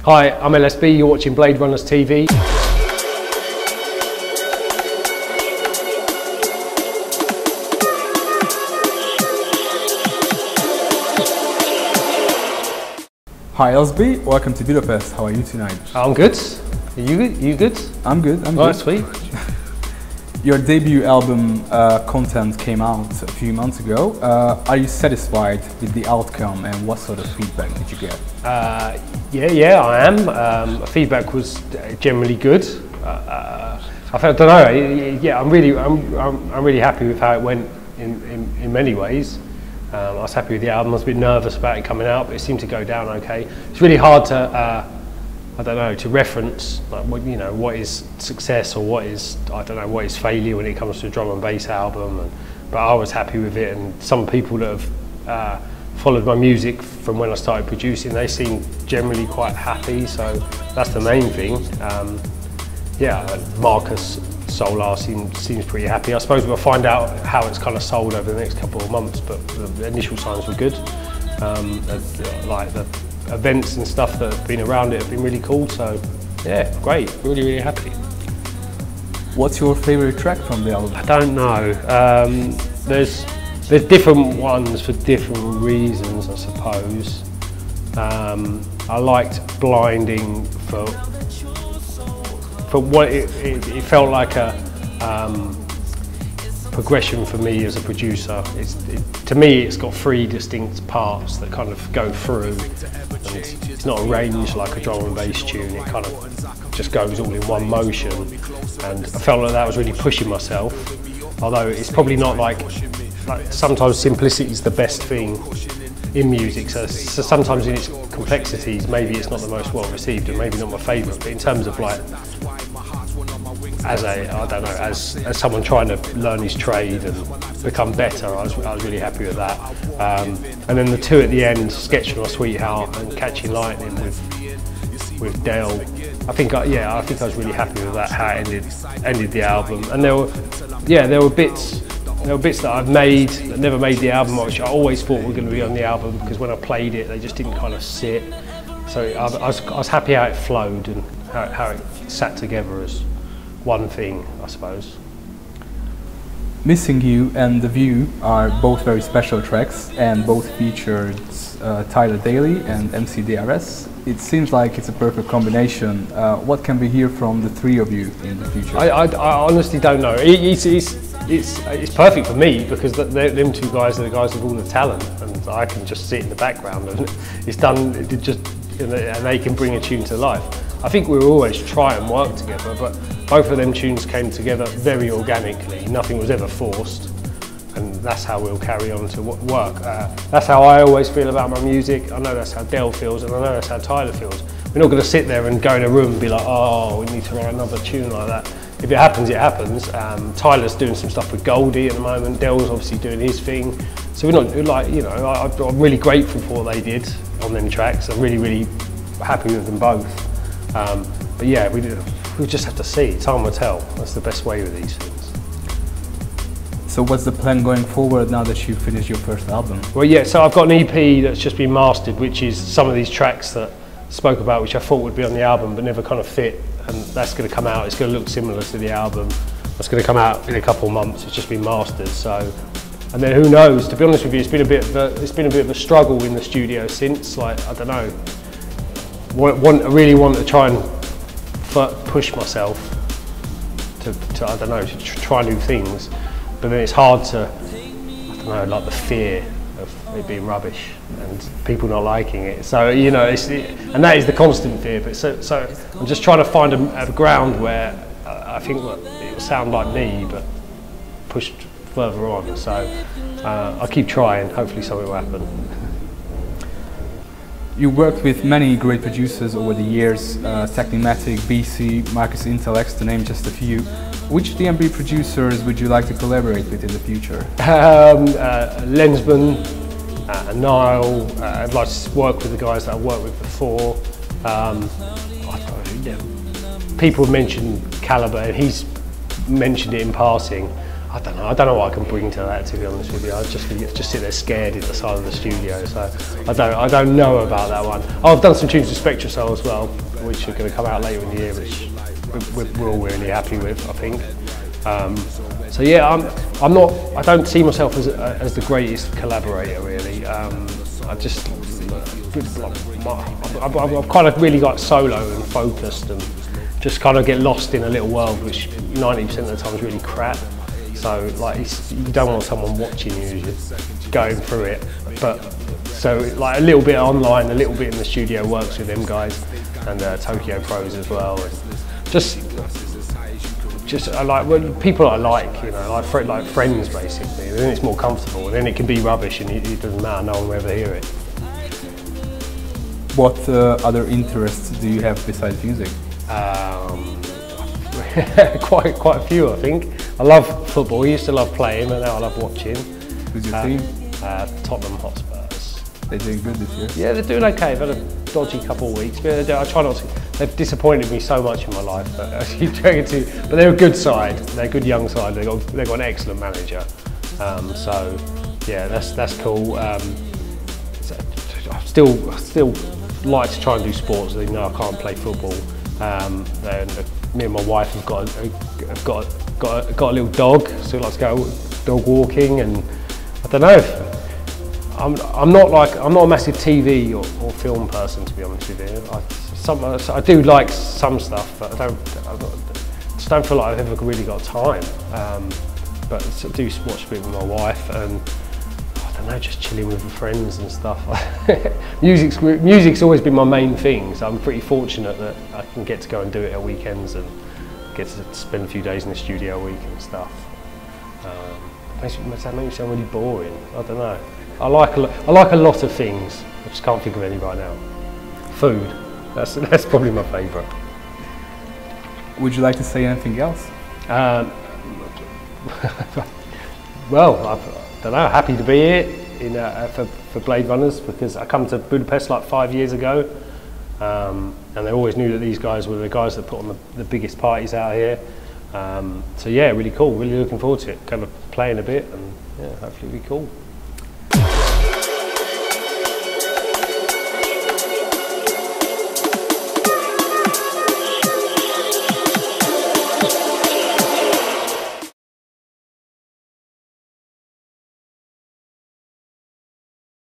Hi, I'm LSB, you're watching Bladerunnaz TV. Hi LSB, welcome to Budapest. How are you tonight? I'm good. Are you good? You good? I'm good, I'm good. good. Sweet. Your debut album Content came out a few months ago. Are you satisfied with the outcome and what sort of feedback did you get? Yeah, I am. Feedback was generally good. I don't know. Yeah, I'm really happy with how it went in many ways. I was happy with the album. I was a bit nervous about it coming out, but it seemed to go down okay. It's really hard to, I don't know, to reference like what is success or what is failure when it comes to a drum and bass album. But I was happy with it, and some people that have followed my music from when I started producing, they seem generally quite happy. So that's the main thing. Yeah, Marcus Solar seems pretty happy. I suppose we'll find out how it's kind of sold over the next couple of months, but the initial signs were good. Like the events and stuff that have been around it have been really cool, so yeah, great, really happy. What's your favourite track from the album? I don't know. There's different ones for different reasons, I suppose. I liked Blinding for what it felt like a progression for me as a producer. To me, it's got three distinct parts that kind of go through, and it's not arranged like a drum and bass tune. It kind of just goes all in one motion, and I felt like that was really pushing myself. Although it's probably not like sometimes simplicity is the best thing in music, so sometimes in its complexities maybe it's not the most well received and maybe not my favourite, but in terms of like as someone trying to learn his trade and become better, I was really happy with that. And then the two at the end, Sketch My Sweetheart and Catching Lightning with Dale, I think I was really happy with that, how it ended the album. And there were bits that I've made that never made the album, which I always thought were going to be on the album, because when I played it they just didn't kind of sit. So I was happy how it flowed and how it sat together as one thing, I suppose. Missing You and The View are both very special tracks, and both featured Tyler Daly and MC DRS. It seems like it's a perfect combination. What can we hear from the three of you in the future? I honestly don't know. It's perfect for me, because them two guys are the guys with all the talent, and I can just sit in the background and it's done. And they can bring a tune to life. I think we'll always try and work together, but both of them tunes came together very organically. Nothing was ever forced, and that's how we'll carry on to work. That's how I always feel about my music. I know that's how Del feels, and I know that's how Tyler feels. We're not going to sit there and go in a room and be like, oh, we need to write another tune like that. If it happens, it happens. Tyler's doing some stuff with Goldie at the moment. Del's obviously doing his thing. So we're not like, I'm really grateful for what they did on them tracks. I'm really happy with them both. But yeah, we just have to see. Time will tell. That's the best way with these things. So what's the plan going forward now that you've finished your first album? Well, yeah, so I've got an EP that's just been mastered, which is some of these tracks that I spoke about, which I thought would be on the album but never kind of fit. And that's going to come out. It's going to look similar to the album. That's going to come out in a couple of months. It's just been mastered. So, and then who knows? To be honest with you, it's been a bit of a struggle in the studio since. Like, I don't know. I really want to try and push myself to I don't know, to try new things. But then it's hard to, I don't know, like the fear of it being rubbish and people not liking it. So and that is the constant fear. But so I'm just trying to find a ground where I think it will sound like me, but pushed further on. So I'll keep trying. Hopefully something will happen. You worked with many great producers over the years, Technimatic, BC, Marcus Intellect, to name just a few. Which D&B producers would you like to collaborate with in the future? Lensman, Niall. I'd like to work with the guys that I've worked with before. People have mentioned Calibre, and he's mentioned it in passing. I don't know what I can bring to that, to be honest with you. I'd just sit there scared in the side of the studio, so I don't know about that one. Oh, I've done some tunes with Spectracell as well, which are going to come out later in the year, which we're all really happy with, I think. So yeah, I don't see myself as the greatest collaborator really. I've kind of really got solo and focused and just kind of get lost in a little world which 90% of the time is really crap. So like you don't want someone watching you, just going through it. But so like a little bit online, a little bit in the studio works with them guys and Tokyo Pros as well. And just I like people I like, you know, like friends basically. Then it's more comfortable. And then it can be rubbish and it doesn't matter. No one will ever hear it. What other interests do you have besides music? quite a few, I think. I love football. I used to love playing, but now I love watching. Who's your team? Tottenham Hotspurs. They're doing good this year. Yeah, they're doing okay. I've had a dodgy couple of weeks. But I try not to. They've disappointed me so much in my life, but I keep trying to. But they're a good side. They're a good young side. They've got an excellent manager. So yeah, that's cool. I still like to try and do sports. Even though I can't play football. And me and my wife have got a little dog, so we like to go dog walking, and I don't know. I'm not a massive TV or film person, to be honest with you. I do like some stuff, but I just don't feel like I've ever really got time. But I do watch a bit with my wife, and I don't know, just chilling with friends and stuff. Music's always been my main thing, so I'm pretty fortunate that I can get to go and do it at weekends and get to spend a few days in the studio a week and stuff. That makes me sound really boring. I don't know. I like a lot of things. I just can't think of any right now. Food. That's probably my favourite. Would you like to say anything else? Well, I don't know. Happy to be here for Bladerunnaz, because I come to Budapest like 5 years ago. And they always knew that these guys were the guys that put on the biggest parties out here. So yeah, really cool, really looking forward to it, kind of playing a bit, and yeah, hopefully it'll be cool.